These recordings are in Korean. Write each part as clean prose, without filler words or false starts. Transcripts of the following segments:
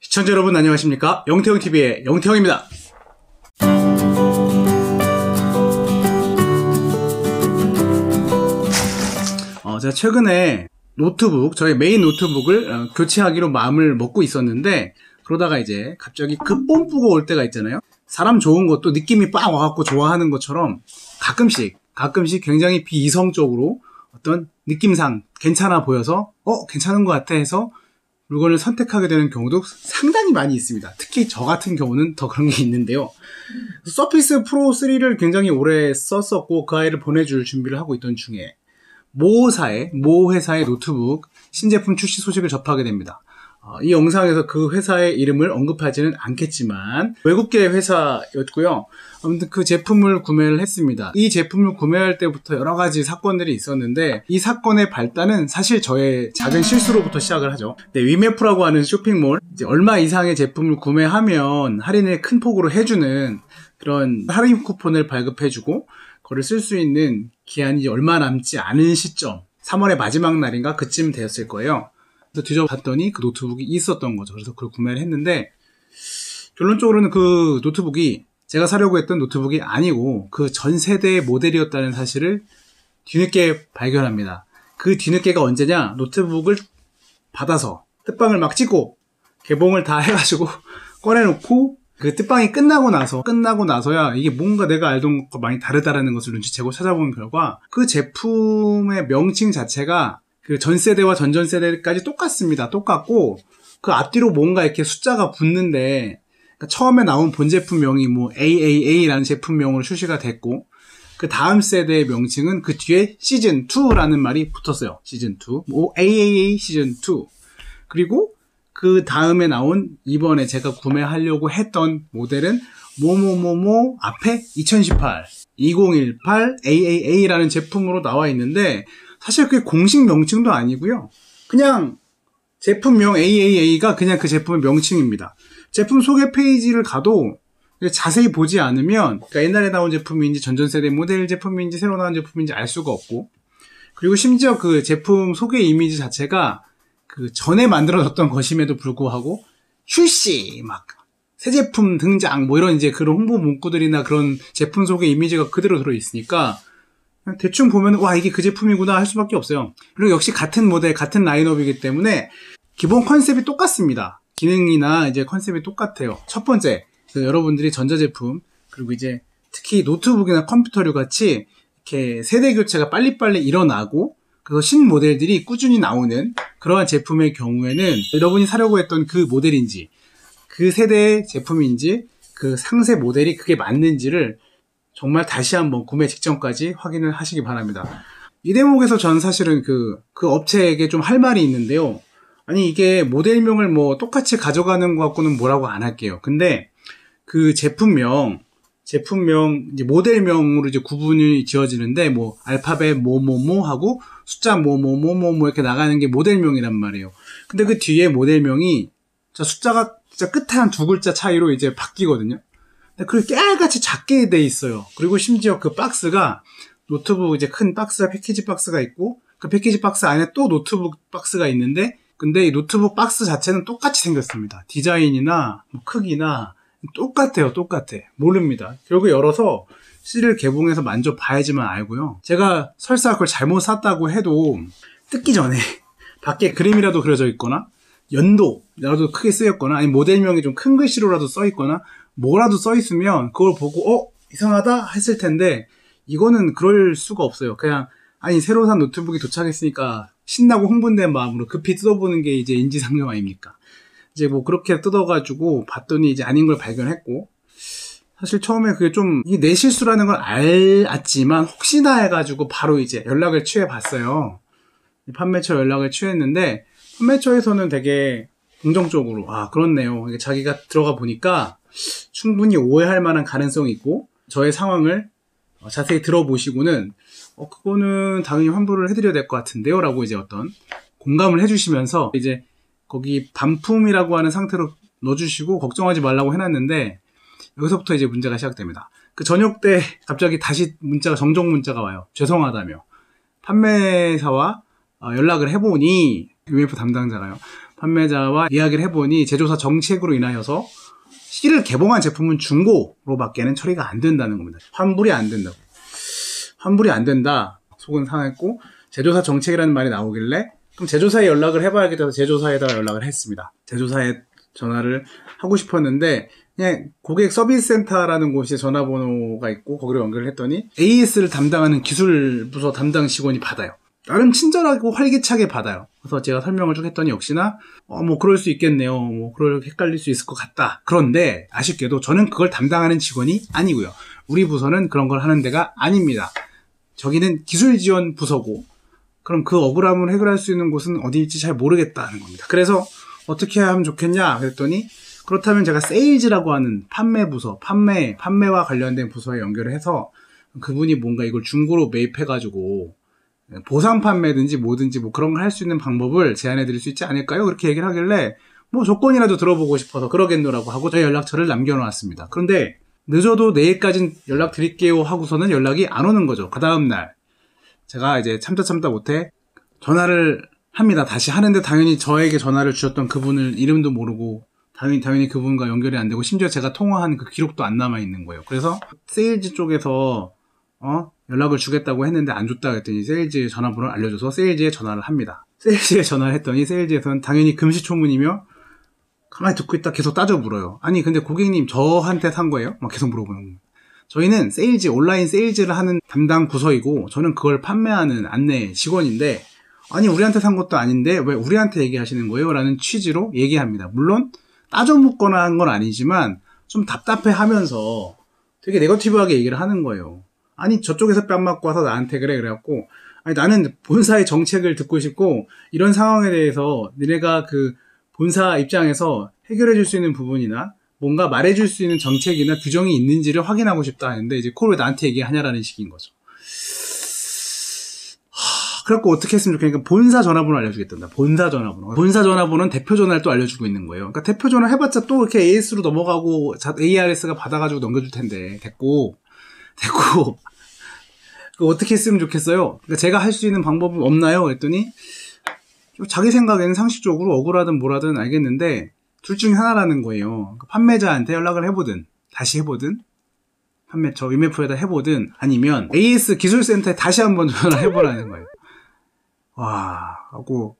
시청자 여러분 안녕하십니까? 영태형TV의 영태형입니다. 제가 최근에 노트북, 저의 메인 노트북을 교체하기로 마음을 먹고 있었는데, 그러다가 이제 갑자기 그 뽐뿌가 올 때가 있잖아요. 사람 좋은 것도 느낌이 빡 와갖고 좋아하는 것처럼 가끔씩 굉장히 비이성적으로 어떤 느낌상 괜찮아 보여서 괜찮은 것 같아 해서 물건을 선택하게 되는 경우도 상당히 많이 있습니다. 특히 저 같은 경우는 더 그런 게 있는데요. 서피스 프로 3를 굉장히 오래 썼었고 그 아이를 보내줄 준비를 하고 있던 중에 모 회사의 노트북 신제품 출시 소식을 접하게 됩니다. 이 영상에서 그 회사의 이름을 언급하지는 않겠지만 외국계 회사였고요. 아무튼 그 제품을 구매를 했습니다. 이 제품을 구매할 때부터 여러 가지 사건들이 있었는데 이 사건의 발단은 사실 저의 작은 실수로부터 시작을 하죠. 위메프라고 하는 쇼핑몰, 이제 얼마 이상의 제품을 구매하면 할인을 큰 폭으로 해주는 그런 할인 쿠폰을 발급해주고 그걸 쓸 수 있는 기한이 얼마 남지 않은 시점, 3월의 마지막 날인가 그쯤 되었을 거예요. 그래서 뒤져봤더니 그 노트북이 있었던 거죠. 그래서 그걸 구매를 했는데 결론적으로는 그 노트북이 제가 사려고 했던 노트북이 아니고 그 전 세대의 모델이었다는 사실을 뒤늦게 발견합니다. 그 뒤늦게가 언제냐? 노트북을 받아서 뜻방을 막 찍고 개봉을 다 해가지고 꺼내놓고 그 뜻방이 끝나고 나서야 이게 뭔가 내가 알던 것과 많이 다르다라는 것을 눈치채고 찾아본 결과 그 제품의 명칭 자체가 그 전 세대와 전전 세대까지 똑같습니다. 똑같고 그 앞뒤로 뭔가 이렇게 숫자가 붙는데 그러니까 처음에 나온 본 제품명이 뭐 AAA라는 제품명으로 출시가 됐고 그 다음 세대의 명칭은 그 뒤에 시즌2라는 말이 붙었어요. 시즌2, 뭐 AAA 시즌2. 그리고 그 다음에 나온 이번에 제가 구매하려고 했던 모델은 뭐뭐뭐뭐 앞에 2018, 2018 AAA라는 제품으로 나와 있는데 사실 그게 공식 명칭도 아니고요. 그냥 제품명 AAA가 그냥 그 제품의 명칭입니다. 제품 소개 페이지를 가도 자세히 보지 않으면 그러니까 옛날에 나온 제품인지 전전세대 모델 제품인지 새로 나온 제품인지 알 수가 없고 그리고 심지어 그 제품 소개 이미지 자체가 그 전에 만들어졌던 것임에도 불구하고 출시 막 새 제품 등장 뭐 이런 이제 그런 홍보 문구들이나 그런 제품 소개 이미지가 그대로 들어있으니까 대충 보면 와 이게 그 제품이구나 할 수밖에 없어요. 그리고 역시 같은 모델 같은 라인업이기 때문에 기본 컨셉이 똑같습니다. 기능이나 이제 컨셉이 똑같아요. 첫 번째 여러분들이 전자제품 그리고 이제 특히 노트북이나 컴퓨터류 같이 이렇게 세대 교체가 빨리빨리 일어나고 그래서 신모델들이 꾸준히 나오는 그러한 제품의 경우에는 여러분이 사려고 했던 그 모델인지 그 세대의 제품인지 그 상세 모델이 그게 맞는지를 정말 다시 한번 구매 직전까지 확인을 하시기 바랍니다. 이 대목에서 전 사실은 그 업체에게 좀 할 말이 있는데요. 아니 이게 모델명을 뭐 똑같이 가져가는 것 갖고는 뭐라고 안 할게요. 근데 그 제품명 이제 모델명으로 이제 구분이 지어지는데 뭐 알파벳 뭐뭐뭐 하고 숫자 뭐뭐뭐뭐 이렇게 나가는 게 모델명이란 말이에요. 근데 그 뒤에 모델명이 숫자가 진짜 끝에 한 두 글자 차이로 이제 바뀌거든요. 근데 그게 깨알같이 작게 돼 있어요. 그리고 심지어 그 박스가 노트북 이제 큰 박스가 패키지 박스가 있고 그 패키지 박스 안에 또 노트북 박스가 있는데 근데 이 노트북 박스 자체는 똑같이 생겼습니다. 디자인이나 뭐 크기나 똑같아. 모릅니다. 결국 열어서 C를 개봉해서 만져봐야지만 알고요. 제가 설사 그걸 잘못 샀다고 해도 뜯기 전에 밖에 그림이라도 그려져 있거나 연도라도 크게 쓰였거나 아니 모델명이 좀 큰 글씨로라도 써 있거나 뭐라도 써 있으면 그걸 보고 이상하다 했을 텐데 이거는 그럴 수가 없어요. 그냥 아니 새로 산 노트북이 도착했으니까 신나고 흥분된 마음으로 급히 뜯어보는 게 이제 인지상정 아닙니까? 이제 뭐 그렇게 뜯어가지고 봤더니 이제 아닌 걸 발견했고 사실 처음에 그게 좀 이게 내 실수라는 걸 알았지만 혹시나 해가지고 바로 이제 연락을 취해봤어요. 판매처 연락을 취했는데 판매처에서는 되게 긍정적으로 그렇네요. 자기가 들어가 보니까 충분히 오해할 만한 가능성이 있고 저의 상황을 자세히 들어보시고는 그거는 당연히 환불을 해드려야 될 것 같은데요 라고 이제 어떤 공감을 해주시면서 이제 거기 반품이라고 하는 상태로 넣어주시고 걱정하지 말라고 해놨는데 여기서부터 이제 문제가 시작됩니다. 그 저녁 때 갑자기 다시 정정 문자가 와요. 죄송하다며 판매사와 연락을 해보니 UMF 담당자가요. 판매자와 이야기를 해보니 제조사 정책으로 인하여서 실을 개봉한 제품은 중고로밖에는 처리가 안 된다는 겁니다. 환불이 안 된다고. 환불이 안 된다. 속은 상했고 제조사 정책이라는 말이 나오길래 그럼 제조사에 연락을 해봐야겠다 해서 제조사에다가 연락을 했습니다. 제조사에 전화를 하고 싶었는데 그냥 고객 서비스 센터라는 곳에 전화번호가 있고 거기로 연결을 했더니 AS를 담당하는 기술 부서 담당 직원이 받아요. 나름 친절하고 활기차게 받아요. 그래서 제가 설명을 쭉 했더니 역시나 뭐 그럴 수 있겠네요. 뭐 그럴 헷갈릴 수 있을 것 같다. 그런데 아쉽게도 저는 그걸 담당하는 직원이 아니고요. 우리 부서는 그런 걸 하는 데가 아닙니다. 저기는 기술 지원 부서고 그럼 그 억울함을 해결할 수 있는 곳은 어디일지 잘 모르겠다는 겁니다. 그래서 어떻게 하면 좋겠냐 그랬더니 그렇다면 제가 세일즈라고 하는 판매 부서, 판매와 관련된 부서에 연결을 해서 그분이 뭔가 이걸 중고로 매입해가지고 보상 판매든지 뭐든지 뭐 그런 걸 할 수 있는 방법을 제안해 드릴 수 있지 않을까요? 그렇게 얘기를 하길래 뭐 조건이라도 들어보고 싶어서 그러겠노라고 하고 저희 연락처를 남겨놓았습니다. 그런데 늦어도 내일까진 연락 드릴게요 하고서는 연락이 안 오는 거죠. 그 다음날 제가 이제 참다 못해 전화를 합니다. 다시 하는데 당연히 저에게 전화를 주셨던 그분을 이름도 모르고 당연히 그분과 연결이 안 되고 심지어 제가 통화한 그 기록도 안 남아 있는 거예요. 그래서 세일즈 쪽에서 연락을 주겠다고 했는데 안 줬다 했더니 세일즈의 전화번호를 알려줘서 세일즈에 전화를 합니다. 세일즈에 전화를 했더니 세일즈에서는 당연히 금시초문이며 가만히 듣고 있다 계속 따져 물어요. 아니 근데 고객님 저한테 산 거예요? 막 계속 물어보는 거예요. 저희는 세일즈, 온라인 세일즈를 하는 담당 부서이고 저는 그걸 판매하는 안내 직원인데 아니 우리한테 산 것도 아닌데 왜 우리한테 얘기하시는 거예요? 라는 취지로 얘기합니다. 물론 따져 묻거나 한 건 아니지만 좀 답답해 하면서 되게 네거티브하게 얘기를 하는 거예요. 아니 저쪽에서 뺨 맞고 와서 나한테 그래 그래갖고 아니 나는 본사의 정책을 듣고 싶고 이런 상황에 대해서 니네가 그 본사 입장에서 해결해 줄 수 있는 부분이나 뭔가 말해 줄 수 있는 정책이나 규정이 있는지를 확인하고 싶다 하는데 이제 그걸 왜 나한테 얘기하냐라는 식인 거죠. 그래갖고 어떻게 했으면 좋겠냐니까 본사 전화번호 알려주겠단다. 본사 전화번호. 본사 전화번호는 대표 전화를 또 알려주고 있는 거예요. 그러니까 대표 전화 해봤자 또 이렇게 AS로 넘어가고 ARS가 받아가지고 넘겨줄 텐데 됐고 어떻게 했으면 좋겠어요? 그러니까 제가 할 수 있는 방법은 없나요? 그랬더니 자기 생각에는 상식적으로 억울하든 뭐라든 알겠는데 둘 중에 하나라는 거예요. 그러니까 판매자한테 연락을 해보든 다시 해보든 판매처 위메프에다 해보든 아니면 AS 기술센터에 다시 한번 전화를 해보라는 거예요. 와 하고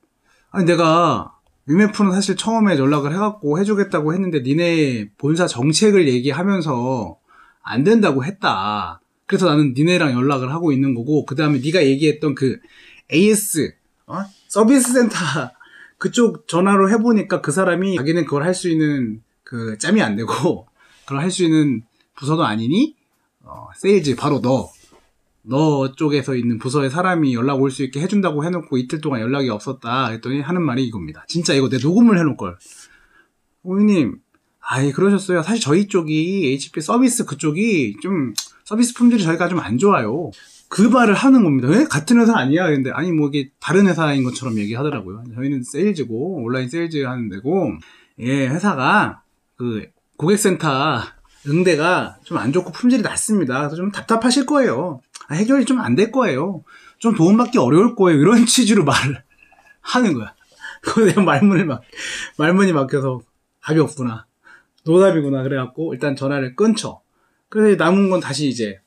아니 내가 위메프는 사실 처음에 연락을 해갖고 해주겠다고 했는데 니네 본사 정책을 얘기하면서 안 된다고 했다. 그래서 나는 니네랑 연락을 하고 있는 거고 그 다음에 네가 얘기했던 그 AS 서비스 센터 그쪽 전화로 해보니까 그 사람이 자기는 그걸 할 수 있는 그 짬이 안 되고 그걸 할 수 있는 부서도 아니니 세일즈 바로 너 쪽에서 있는 부서의 사람이 연락 올 수 있게 해준다고 해놓고 이틀 동안 연락이 없었다 했더니 하는 말이 이겁니다. 진짜 이거 내 녹음을 해놓을걸. 고객님 아이 그러셨어요. 사실 저희 쪽이 HP 서비스 그쪽이 좀 서비스 품질이 저희가 좀 안 좋아요. 그 말을 하는 겁니다. 왜? 같은 회사 아니야? 근데 아니 뭐 이게 다른 회사인 것처럼 얘기하더라고요. 저희는 세일즈고 온라인 세일즈 하는 데고 예 회사가 그 고객센터 응대가 좀 안 좋고 품질이 낮습니다. 그래서 좀 답답하실 거예요. 해결이 좀 안 될 거예요. 좀 도움받기 어려울 거예요. 이런 취지로 말을 하는 거야. 그거 내가 말문이 막혀서 답이 없구나. 노답이구나. 그래갖고 일단 전화를 끊죠. 그래서 남은 건 다시 이제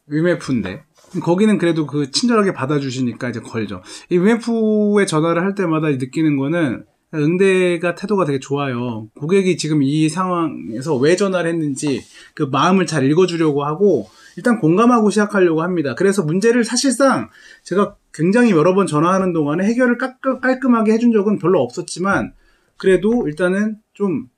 위메프인데 거기는 그래도 그 친절하게 받아주시니까 이제 걸죠. 이 위메프에 전화를 할 때마다 느끼는 거는 응대가 태도가 되게 좋아요. 고객이 지금 이 상황에서 왜 전화를 했는지 그 마음을 잘 읽어주려고 하고 일단 공감하고 시작하려고 합니다. 그래서 문제를 사실상 제가 굉장히 여러 번 전화하는 동안에 해결을 깔끔하게 해준 적은 별로 없었지만 그래도 일단은 좀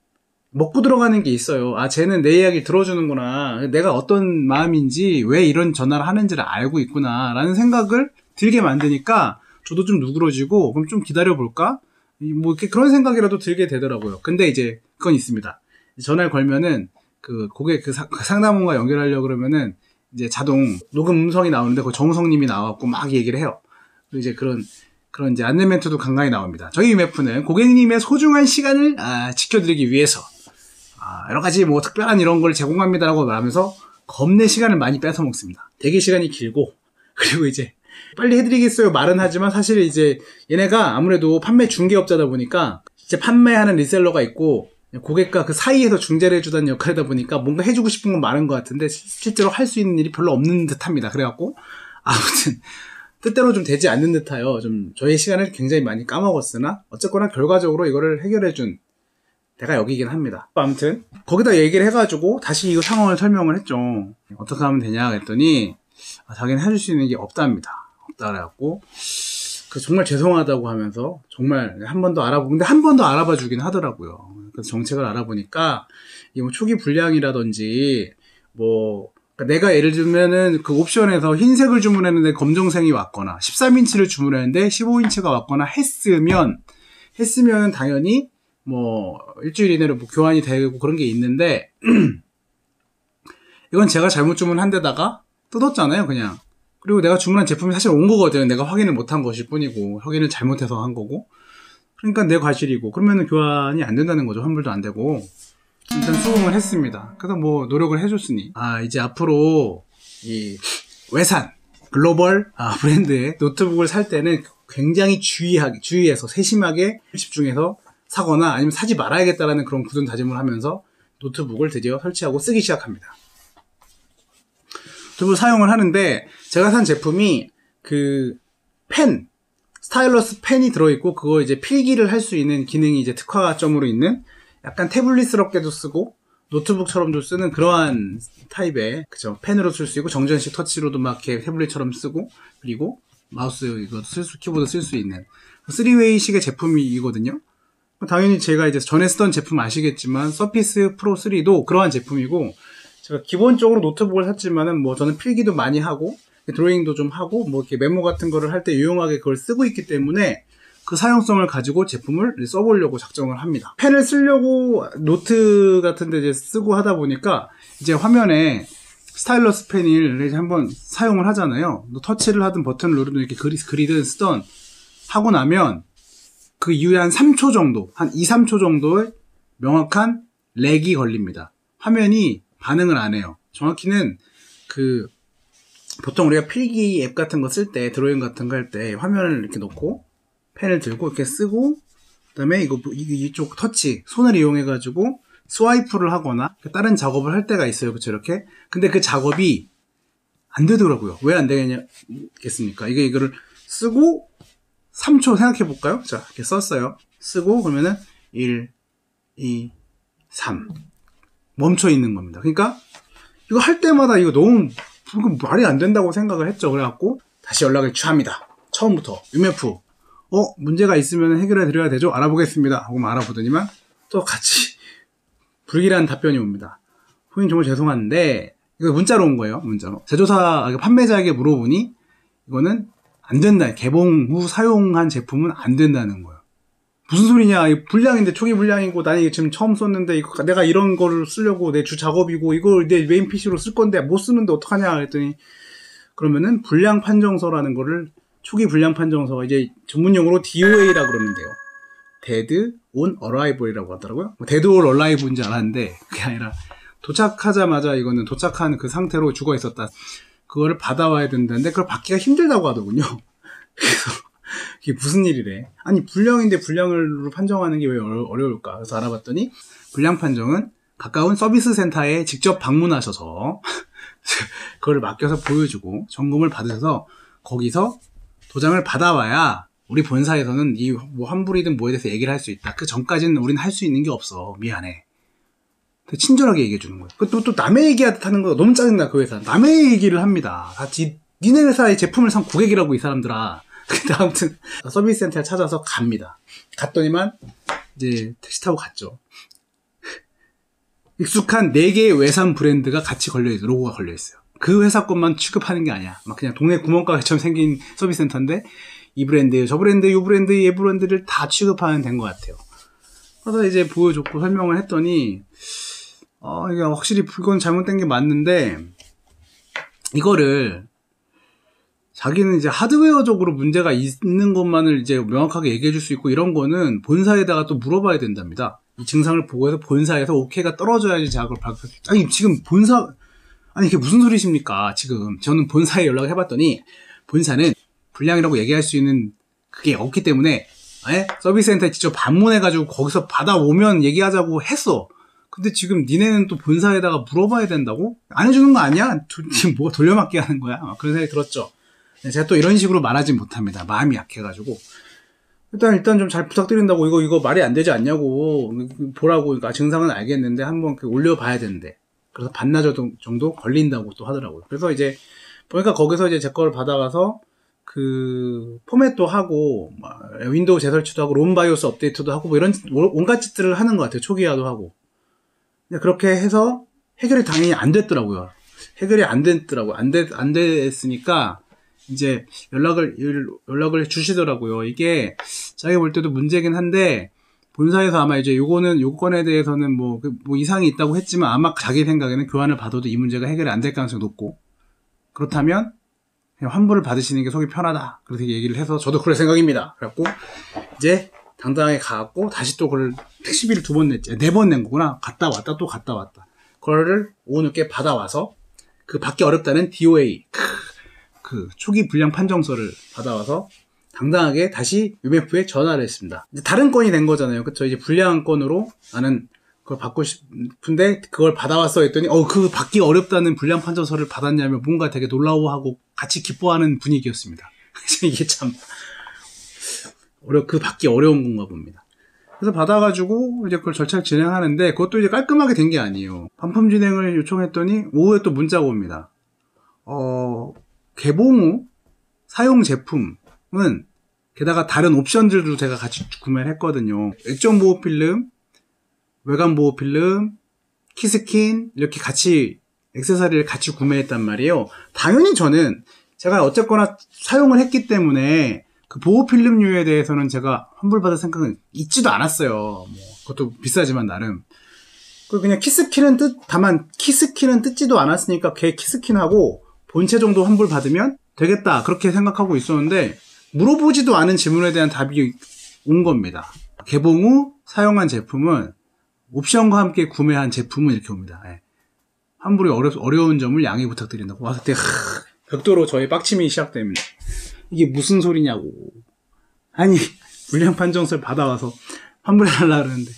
먹고 들어가는 게 있어요. 아, 쟤는 내 이야기를 들어주는구나. 내가 어떤 마음인지 왜 이런 전화를 하는지를 알고 있구나 라는 생각을 들게 만드니까 저도 좀 누그러지고 그럼 좀 기다려볼까? 뭐 이렇게 그런 생각이라도 들게 되더라고요. 근데 이제 그건 있습니다. 전화를 걸면은 그 고객 그 상담원과 연결하려고 그러면은 이제 자동 녹음 음성이 나오는데 그 정우성님이 나와갖고 막 얘기를 해요. 그리고 이제 그런 이제 안내 멘트도 간간히 나옵니다. 저희 유메프는 고객님의 소중한 시간을 지켜드리기 위해서 여러 가지 뭐 특별한 이런 걸 제공합니다라고 말하면서 겁내 시간을 많이 뺏어 먹습니다. 대기 시간이 길고 그리고 이제 빨리 해드리겠어요 말은 하지만 사실 이제 얘네가 아무래도 판매 중개업자다 보니까 이제 판매하는 리셀러가 있고 고객과 그 사이에서 중재를 해주다는 역할이다 보니까 뭔가 해주고 싶은 건 많은 것 같은데 실제로 할 수 있는 일이 별로 없는 듯 합니다. 그래갖고 아무튼 뜻대로 좀 되지 않는 듯하여 좀 저의 시간을 굉장히 많이 까먹었으나 어쨌거나 결과적으로 이거를 해결해준 데가 여기긴 합니다. 아무튼 거기다 얘기를 해가지고 다시 이거 상황을 설명을 했죠. 어떻게 하면 되냐 했더니 자기는 해줄 수 있는 게 없답니다. 없다 그래갖고 정말 죄송하다고 하면서 정말 한 번 더 알아보고 근데 한 번 더 알아봐 주긴 하더라고요. 그래서 정책을 알아보니까 이 뭐 초기 불량이라든지 뭐 그러니까 내가 예를 들면은 그 옵션에서 흰색을 주문했는데 검정색이 왔거나 13인치를 주문했는데 15인치가 왔거나 했으면은 당연히 뭐 일주일 이내로 뭐 교환이 되고 그런 게 있는데 이건 제가 잘못 주문한 데다가 뜯었잖아요 그냥. 그리고 내가 주문한 제품이 사실 온 거거든요. 내가 확인을 못한 것일 뿐이고 확인을 잘못해서 한 거고 그러니까 내 과실이고 그러면은 교환이 안 된다는 거죠. 환불도 안 되고. 일단 수긍을 했습니다. 그래서 뭐 노력을 해줬으니 이제 앞으로 이 외산 글로벌 브랜드의 노트북을 살 때는 굉장히 주의해서 세심하게 집중해서 사거나 아니면 사지 말아야겠다라는 그런 굳은 다짐을 하면서 노트북을 드디어 설치하고 쓰기 시작합니다. 노트북을 사용을 하는데 제가 산 제품이 그 펜, 스타일러스 펜이 들어있고 그거 이제 필기를 할 수 있는 기능이 이제 특화점으로 있는 약간 태블릿스럽게도 쓰고 노트북처럼도 쓰는 그러한 타입의 그죠 펜으로 쓸 수 있고 정전식 터치로도 막 이렇게 태블릿처럼 쓰고 그리고 마우스 이거 키보드 쓸 수 있는 3웨이식의 제품이거든요. 당연히 제가 이제 전에 쓰던 제품 아시겠지만 서피스 프로 3도 그러한 제품이고 제가 기본적으로 노트북을 샀지만은 뭐 저는 필기도 많이 하고 드로잉도 좀 하고 뭐 이렇게 메모 같은 거를 할 때 유용하게 그걸 쓰고 있기 때문에 그 사용성을 가지고 제품을 써보려고 작정을 합니다. 펜을 쓰려고 노트 같은 데 이제 쓰고 하다 보니까 이제 화면에 스타일러스 펜을 이제 한번 사용을 하잖아요. 터치를 하든 버튼을 누르든 이렇게 그리든 쓰던 하고 나면 그 이후에 한 3초 정도, 한 2, 3초 정도의 명확한 렉이 걸립니다. 화면이 반응을 안 해요. 정확히는 보통 우리가 필기 앱 같은 거 쓸 때, 드로잉 같은 거 할 때 화면을 이렇게 놓고 펜을 들고 이렇게 쓰고 그 다음에 이쪽 터치 손을 이용해 가지고 스와이프를 하거나 다른 작업을 할 때가 있어요. 그쵸 이렇게. 근데 그 작업이 안 되더라고요. 왜 안 되겠습니까? 이거를 쓰고 3초 생각해 볼까요? 자 이렇게 썼어요. 쓰고 그러면은 1, 2, 3 멈춰 있는 겁니다. 그러니까 이거 할 때마다 이거 너무 말이 안 된다고 생각을 했죠. 그래갖고 다시 연락을 취합니다. 처음부터 UMF 문제가 있으면 해결해 드려야 되죠? 알아보겠습니다. 하고 알아보더니만 또 같이 불길한 답변이 옵니다. 고객님 정말 죄송한데 이거 문자로 온 거예요. 문자로. 제조사 판매자에게 물어보니 이거는 안 된다. 개봉 후 사용한 제품은 안 된다는 거예요. 무슨 소리냐? 이 불량인데 초기 불량이고 나는 이거 지금 처음 썼는데 이거 내가 이런 거를 쓰려고 내 주 작업이고 이걸 내 메인 PC로 쓸 건데 못 쓰는데 어떡하냐 그랬더니 그러면은 불량 판정서라는 거를 초기 불량 판정서가 이제 전문용어로 DOA라 그러는데요. Dead on Arrival이라고 하더라고요. Dead on Arrival인 줄 알았는데 그게 아니라 도착하자마자 이거는 도착한 그 상태로 죽어 있었다. 그거를 받아와야 된다는데 그걸 받기가 힘들다고 하더군요. 그래서 이게 무슨 일이래. 아니 불량인데 불량으로 판정하는 게 왜 어려울까. 그래서 알아봤더니 불량 판정은 가까운 서비스 센터에 직접 방문하셔서 그걸 맡겨서 보여주고 점검을 받으셔서 거기서 도장을 받아와야 우리 본사에서는 이 뭐 환불이든 뭐에 대해서 얘기를 할 수 있다. 그 전까지는 우리는 할 수 있는 게 없어. 미안해. 친절하게 얘기해 주는 거예요. 또 남의 얘기하는 거 너무 짜증나. 그 회사 남의 얘기를 합니다. 다 니네 회사의 제품을 산 고객이라고 이 사람들아. 근데 아무튼 서비스 센터에 찾아서 갑니다. 갔더니만 이제 택시 타고 갔죠. 익숙한 4개의 외산 브랜드가 같이 걸려있어요. 로고가 걸려있어요. 그 회사 것만 취급하는 게 아니야. 막 그냥 동네 구멍가게처럼 생긴 서비스 센터인데 이 브랜드, 저 브랜드, 이 브랜드, 얘 브랜드를 다 취급하는 된 것 같아요. 그래서 이제 보여줬고 설명을 했더니 이게 확실히 그건 잘못된 게 맞는데 이거를 자기는 이제 하드웨어적으로 문제가 있는 것만을 이제 명확하게 얘기해 줄 수 있고 이런 거는 본사에다가 또 물어봐야 된답니다. 이 증상을 보고해서 본사에서 오케이가 떨어져야지 작업을 받을 수 있다. 아니 지금 본사 아니 이게 무슨 소리십니까? 지금 저는 본사에 연락을 해봤더니 본사는 불량이라고 얘기할 수 있는 그게 없기 때문에 서비스 센터에 직접 방문해가지고 거기서 받아오면 얘기하자고 했어. 근데 지금 니네는 또 본사에다가 물어봐야 된다고? 안 해주는 거 아니야? 지금 뭐가 돌려막기 하는 거야? 그런 생각이 들었죠. 제가 또 이런 식으로 말하지 못합니다. 마음이 약해가지고. 일단 좀 잘 부탁드린다고, 이거 말이 안 되지 않냐고, 보라고, 그러니까 증상은 알겠는데, 한번 올려봐야 되는데. 그래서 반나절 정도 걸린다고 또 하더라고요. 그래서 이제, 보니까 거기서 이제 제 걸 받아가서, 포맷도 하고, 윈도우 재설치도 하고, 롬 바이오스 업데이트도 하고, 뭐 이런, 온갖 짓들을 하는 것 같아요. 초기화도 하고. 그렇게 해서, 해결이 당연히 안 됐더라고요. 해결이 안 됐더라고요. 안 됐으니까, 이제 연락을 주시더라고요. 이게 자기가 볼 때도 문제긴 한데 본사에서 아마 이제 요건에 대해서는 뭐 이상이 있다고 했지만 아마 자기 생각에는 교환을 받아도 이 문제가 해결이 안 될 가능성이 높고, 그렇다면 그냥 환불을 받으시는 게 속이 편하다. 그렇게 얘기를 해서 저도 그럴 생각입니다. 그래갖고 이제 당당하게 가갖고 다시 또 그걸 택시비를 2번 냈지. 4번 낸 거구나. 갔다 왔다 또 갔다 왔다. 그거를 오후 늦게 받아와서 받기 어렵다는 DOA 초기 불량 판정서를 받아와서 당당하게 다시 UMF에 전화를 했습니다. 이제 다른 건이 된 거잖아요. 그쵸? 이제 불량한 건으로 나는 그걸 받고 싶은데 그걸 받아왔어 했더니 받기 어렵다는 불량 판정서를 받았냐면 뭔가 되게 놀라워하고 같이 기뻐하는 분위기였습니다. 이게 참 받기 어려운 건가 봅니다. 그래서 받아가지고 이제 그걸 절차를 진행하는데 그것도 이제 깔끔하게 된 게 아니에요. 반품 진행을 요청했더니 오후에 또 문자가 옵니다. 개봉 후 사용 제품은 게다가 다른 옵션들도 제가 같이 구매를 했거든요. 액정 보호 필름, 외관 보호 필름, 키스킨 이렇게 같이 액세서리를 같이 구매했단 말이에요. 당연히 저는 제가 어쨌거나 사용을 했기 때문에 그 보호 필름류에 대해서는 제가 환불받을 생각은 있지도 않았어요. 그것도 비싸지만 나름. 그냥 다만 키스킨은 뜯지도 않았으니까 걔 키스킨하고 본체 정도 환불 받으면 되겠다 그렇게 생각하고 있었는데 물어보지도 않은 질문에 대한 답이 온 겁니다. 개봉 후 사용한 제품은 옵션과 함께 구매한 제품은 이렇게 옵니다. 환불이 어려운 점을 양해 부탁드린다고 와서 그때 벽도로 저의 빡침이 시작됩니다. 이게 무슨 소리냐고. 아니 불량 판정서를 받아와서 환불해달라 그러는데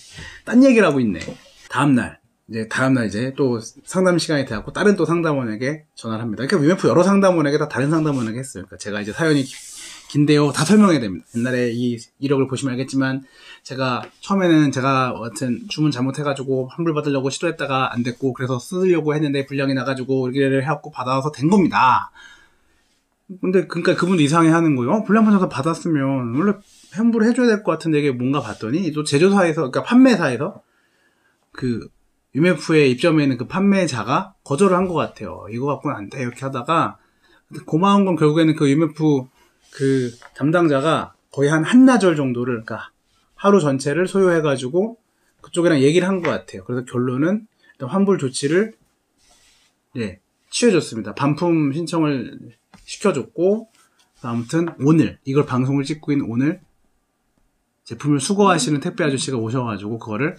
딴 얘기를 하고 있네. 다음날 이제 또 상담 시간이 돼갖고 다른 또 상담원에게 전화를 합니다. 그러니까 UMF 여러 상담원에게 다 다른 상담원에게 했어요. 그러니까 제가 이제 사연이 긴데요. 다 설명해야 됩니다. 옛날에 이 이력을 보시면 알겠지만 처음에는 제가 주문 잘못해가지고 환불 받으려고 시도했다가 안 됐고 그래서 쓰려고 했는데 불량이 나가지고 이렇게 해갖고 받아와서 된 겁니다. 근데 그러니까 그분도 이상해 하는 거예요. 불량 판정서 받았으면 원래 환불을 해줘야 될 것 같은데 이게 뭔가 봤더니 또 제조사에서 그러니까 판매사에서 UMF에 입점해 있는 판매자가 거절을 한 것 같아요. 이거 갖고는 안 돼. 이렇게 하다가, 고마운 건 결국에는 UMF 담당자가 거의 한 한나절 정도를, 그러니까 하루 전체를 소요해가지고 그쪽이랑 얘기를 한 것 같아요. 그래서 결론은 일단 환불 조치를, 취해줬습니다. 반품 신청을 시켜줬고, 아무튼 오늘, 이걸 방송을 찍고 있는 오늘, 제품을 수거하시는 택배 아저씨가 오셔가지고 그거를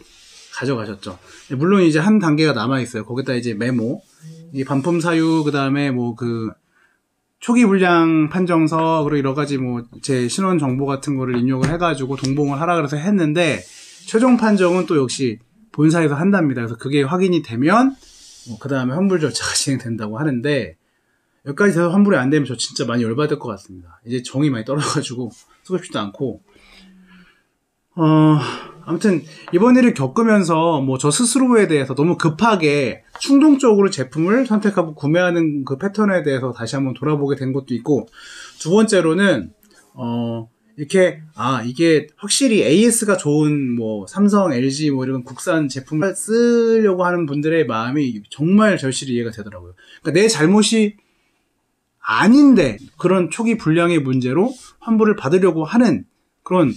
가져가셨죠. 물론 이제 한 단계가 남아있어요. 거기다 이제 메모, 이 반품 사유, 그 다음에 초기 불량 판정서, 그리고 여러 가지 제 신원 정보 같은 거를 입력을 해가지고 동봉을 하라 그래서 했는데, 최종 판정은 또 역시 본사에서 한답니다. 그래서 그게 확인이 되면, 그 다음에 환불 절차가 진행된다고 하는데, 여기까지 돼서 환불이 안 되면 저 진짜 많이 열받을 것 같습니다. 이제 정이 많이 떨어가지고, 쓰고 싶지도 않고, 아무튼 이번 일을 겪으면서 저 스스로에 대해서 너무 급하게 충동적으로 제품을 선택하고 구매하는 그 패턴에 대해서 다시 한번 돌아보게 된 것도 있고, 두 번째로는 이게 확실히 AS가 좋은 삼성, LG 이런 국산 제품을 쓰려고 하는 분들의 마음이 정말 절실히 이해가 되더라고요. 그러니까 내 잘못이 아닌데 그런 초기 불량의 문제로 환불을 받으려고 하는 그런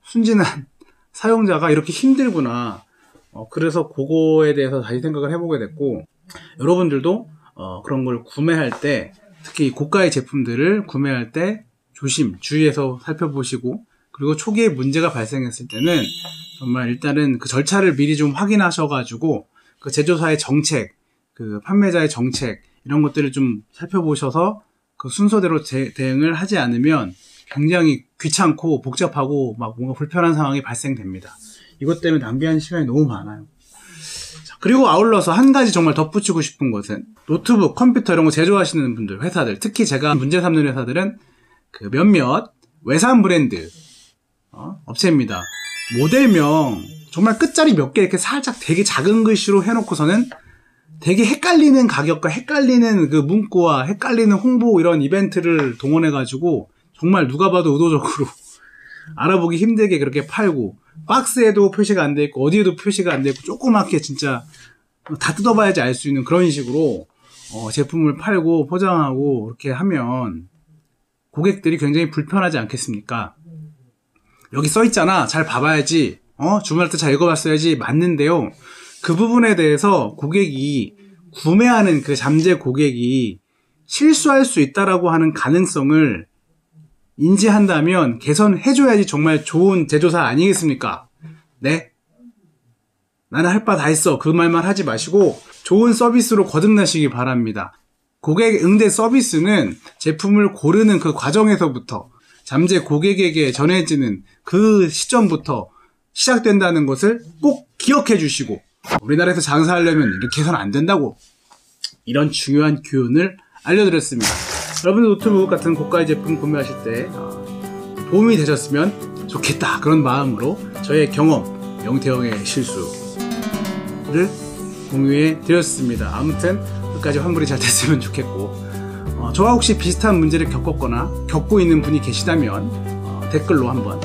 순진한 사용자가 이렇게 힘들구나. 그래서 그거에 대해서 다시 생각을 해보게 됐고, 여러분들도 그런 걸 구매할 때, 특히 고가의 제품들을 구매할 때 주의해서 살펴보시고, 그리고 초기에 문제가 발생했을 때는 정말 일단은 그 절차를 미리 좀 확인하셔가지고 그 제조사의 정책, 그 판매자의 정책 이런 것들을 좀 살펴보셔서 그 순서대로 대응을 하지 않으면 굉장히 귀찮고 복잡하고 막 뭔가 불편한 상황이 발생됩니다. 이것 때문에 낭비하는 시간이 너무 많아요. 자, 그리고 아울러서 한 가지 정말 덧붙이고 싶은 것은 노트북, 컴퓨터 이런 거 제조하시는 분들, 회사들, 특히 제가 문제 삼는 회사들은 그 몇몇 외산 브랜드 업체입니다. 모델명 정말 끝자리 몇 개 이렇게 살짝 되게 작은 글씨로 해놓고서는 되게 헷갈리는 가격과 헷갈리는 그 문구와 헷갈리는 홍보 이런 이벤트를 동원해가지고 정말 누가 봐도 의도적으로 알아보기 힘들게 그렇게 팔고, 박스에도 표시가 안 돼 있고 어디에도 표시가 안 돼 있고 조그맣게 진짜 다 뜯어봐야지 알 수 있는 그런 식으로 제품을 팔고 포장하고 그렇게 하면 고객들이 굉장히 불편하지 않겠습니까? 여기 써있잖아, 잘 봐봐야지, 주문할 때 잘 읽어봤어야지, 맞는데요, 그 부분에 대해서 고객이 구매하는 그 잠재 고객이 실수할 수 있다라고 하는 가능성을 인지한다면 개선해줘야지 정말 좋은 제조사 아니겠습니까? 네? 나는 할 바 다 했어, 그 말만 하지 마시고 좋은 서비스로 거듭나시기 바랍니다. 고객 응대 서비스는 제품을 고르는 그 과정에서부터 잠재 고객에게 전해지는 그 시점부터 시작된다는 것을 꼭 기억해 주시고, 우리나라에서 장사하려면 이렇게 해서는 안 된다고, 이런 중요한 교훈을 알려드렸습니다. 여러분 노트북 같은 고가의 제품 구매하실 때 도움이 되셨으면 좋겠다, 그런 마음으로 저의 경험, 영태형의 실수를 공유해 드렸습니다. 아무튼 끝까지 환불이 잘 됐으면 좋겠고, 저와 혹시 비슷한 문제를 겪었거나 겪고 있는 분이 계시다면 댓글로 한번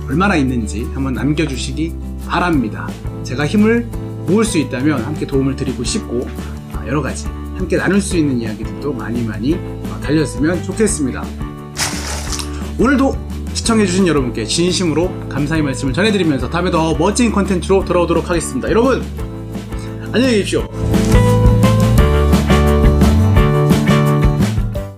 얼마나 있는지 한번 남겨주시기 바랍니다. 제가 힘을 모을 수 있다면 함께 도움을 드리고 싶고, 여러가지 함께 나눌 수 있는 이야기들도 많이 달렸으면 좋겠습니다. 오늘도 시청해주신 여러분께 진심으로 감사의 말씀을 전해드리면서 다음에 더 멋진 컨텐츠로 돌아오도록 하겠습니다. 여러분 안녕히 계십시오.